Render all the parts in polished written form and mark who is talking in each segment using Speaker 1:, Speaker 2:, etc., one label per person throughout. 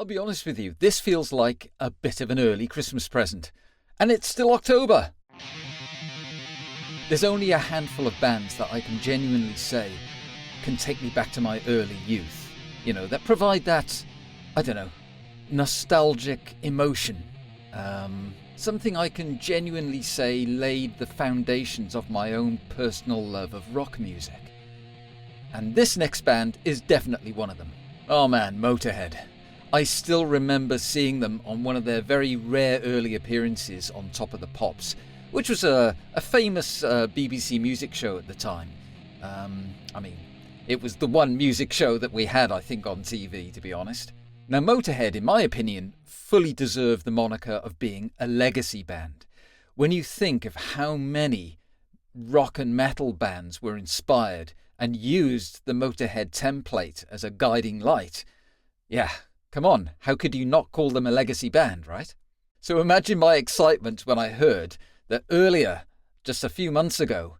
Speaker 1: I'll be honest with you, this feels like a bit of an early Christmas present. And it's still October! There's only a handful of bands that I can genuinely say can take me back to my early youth. You know, that provide that, I don't know, nostalgic emotion. Something I can genuinely say laid the foundations of my own personal love of rock music. And this next band is definitely one of them. Oh man, Motörhead. I still remember seeing them on one of their very rare early appearances on Top of the Pops, which was a famous BBC music show at the time. It was the one music show that we had, I think, on TV, to be honest. Now, Motörhead, in my opinion, fully deserve the moniker of being a legacy band. When you think of how many rock and metal bands were inspired and used the Motörhead template as a guiding light, yeah, come on, how could you not call them a legacy band, right? So imagine my excitement when I heard that earlier, just a few months ago,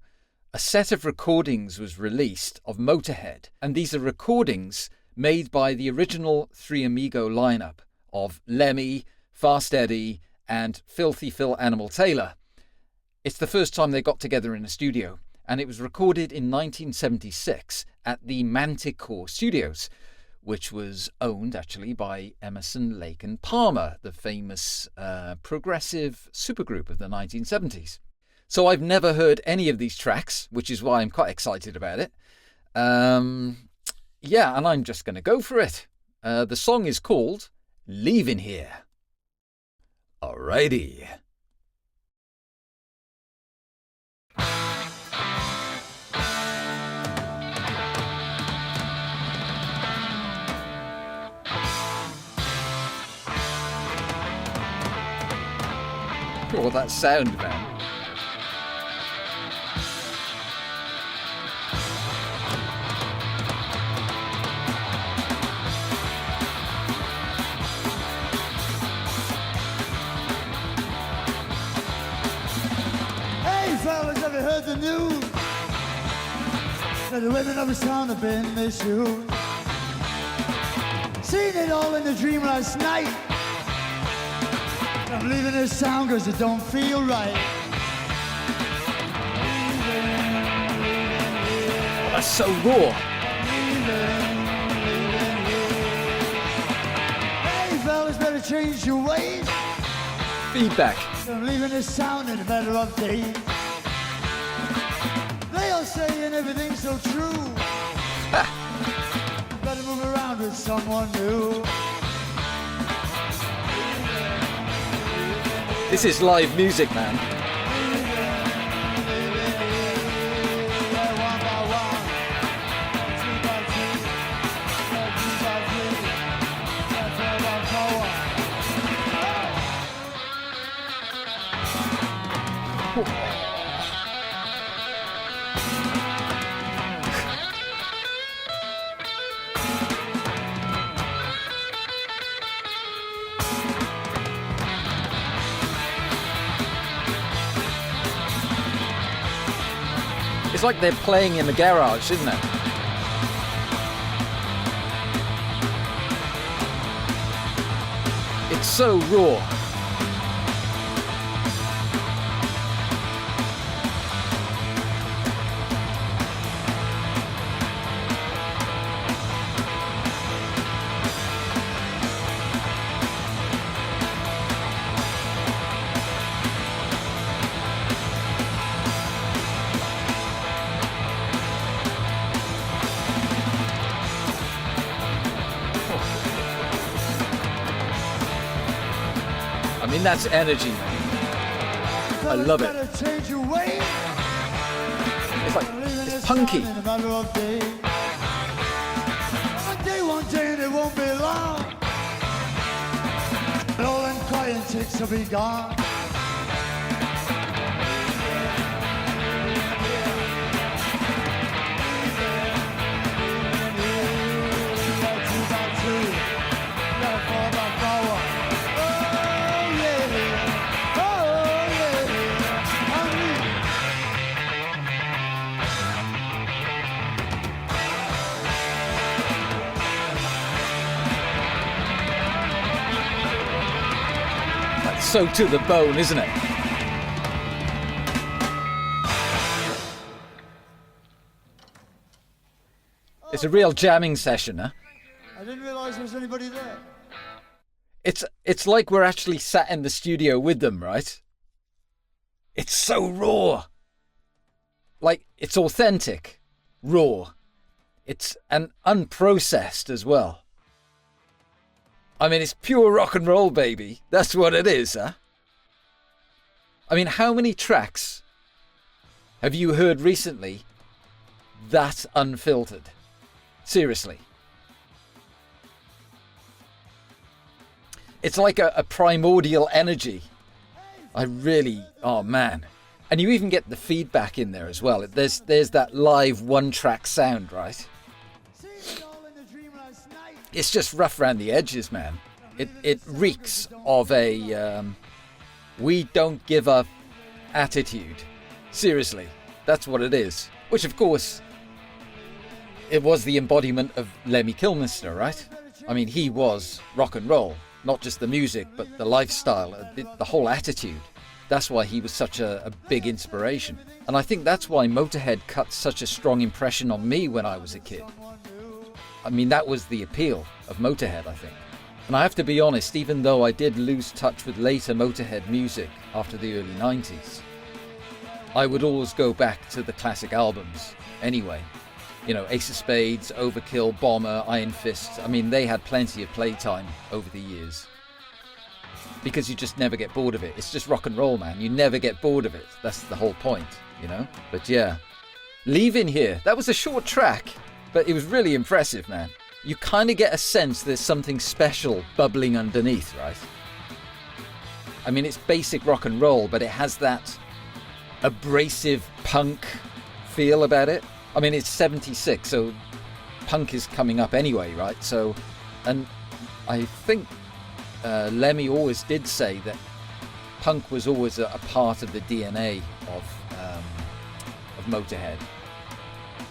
Speaker 1: a set of recordings was released of Motörhead, and these are recordings made by the original Three Amigo lineup of Lemmy, Fast Eddie, and Philthy Phil Taylor. It's the first time they got together in a studio, and it was recorded in 1976 at the Manticore Studios, which was owned actually by Emerson, Lake and Palmer, the famous progressive supergroup of the 1970s. So I've never heard any of these tracks, which is why I'm quite excited about it. Yeah, and I'm just going to go for it. The song is called Leavin Here. Alrighty. Oh, that sound, man.
Speaker 2: Hey fellas, have you heard the news? That the women of this town have been misused. Seen it all in a dream last night. I'm leaving this town cause it don't feel right.
Speaker 1: Oh, that's so raw.
Speaker 2: Hey fellas, better change your ways.
Speaker 1: Feedback.
Speaker 2: I'm leaving this town in a matter of days. They all saying everything's so true. Better move around with someone new.
Speaker 1: This is live music, man. It's like they're playing in the garage, isn't it? It's so raw. I mean, that's energy, man. I love it. It's like, it's punky.
Speaker 2: One day, it won't be long. All and crying chicks will be gone.
Speaker 1: so to the bone, isn't it? It's a real jamming session, huh?
Speaker 2: I didn't realise there was anybody there.
Speaker 1: It's like we're actually sat in the studio with them, right? It's so raw. Like, it's authentic, raw. It's unprocessed as well. I mean, it's pure rock and roll, baby. That's what it is, huh? I mean, how many tracks have you heard recently that unfiltered? Seriously. It's like a primordial energy. Oh man. And you even get the feedback in there as well. There's that live one-track sound, right? It's just rough around the edges, man. It reeks of a we don't give up attitude. Seriously, that's what it is. Which, of course, it was the embodiment of Lemmy Kilmister, right? I mean, he was rock and roll. Not just the music, but the lifestyle, the whole attitude. That's why he was such a big inspiration. And I think that's why Motörhead cut such a strong impression on me when I was a kid. I mean, that was the appeal of Motörhead, I think. And I have to be honest, even though I did lose touch with later Motörhead music after the early 90s, I would always go back to the classic albums anyway. You know, Ace of Spades, Overkill, Bomber, Iron Fist. I mean, they had plenty of playtime over the years. Because you just never get bored of it. It's just rock and roll, man. You never get bored of it. That's the whole point, you know? But yeah. Leavin Here. That was a short track, but it was really impressive, man. You kind of get a sense there's something special bubbling underneath, right? I mean, it's basic rock and roll, but it has that abrasive punk feel about it. I mean, it's 76, so punk is coming up anyway, right? So, and I think Lemmy always did say that punk was always a part of the DNA of Motörhead.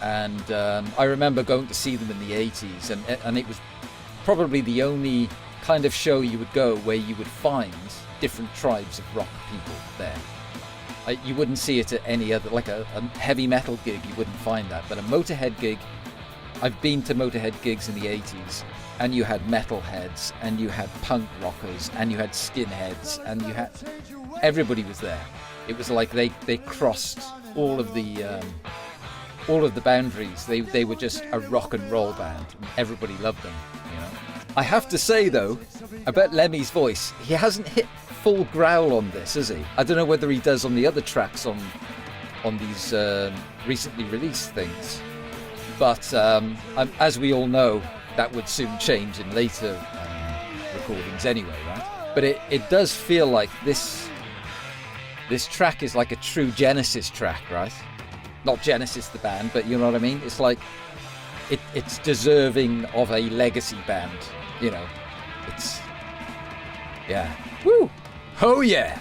Speaker 1: And I remember going to see them in the 80s, and it was probably the only kind of show you would go where you would find different tribes of rock people there. You wouldn't see it at any other, like a heavy metal gig, you wouldn't find that. But a Motörhead gig, I've been to Motörhead gigs in the 80s, and you had metalheads, and you had punk rockers, and you had skinheads, and you had... Everybody was there. It was like they crossed all of the boundaries. They were just a rock and roll band. Everybody loved them, you know. I have to say, though, about Lemmy's voice, he hasn't hit full growl on this, has he? I don't know whether he does on the other tracks on these recently released things, but as we all know, that would soon change in later recordings anyway, right? But it does feel like this track is like a true Genesis track, right? Not Genesis the band, but you know what I mean? It's like it's deserving of a legacy band, you know. It's... yeah. Woo! Oh yeah!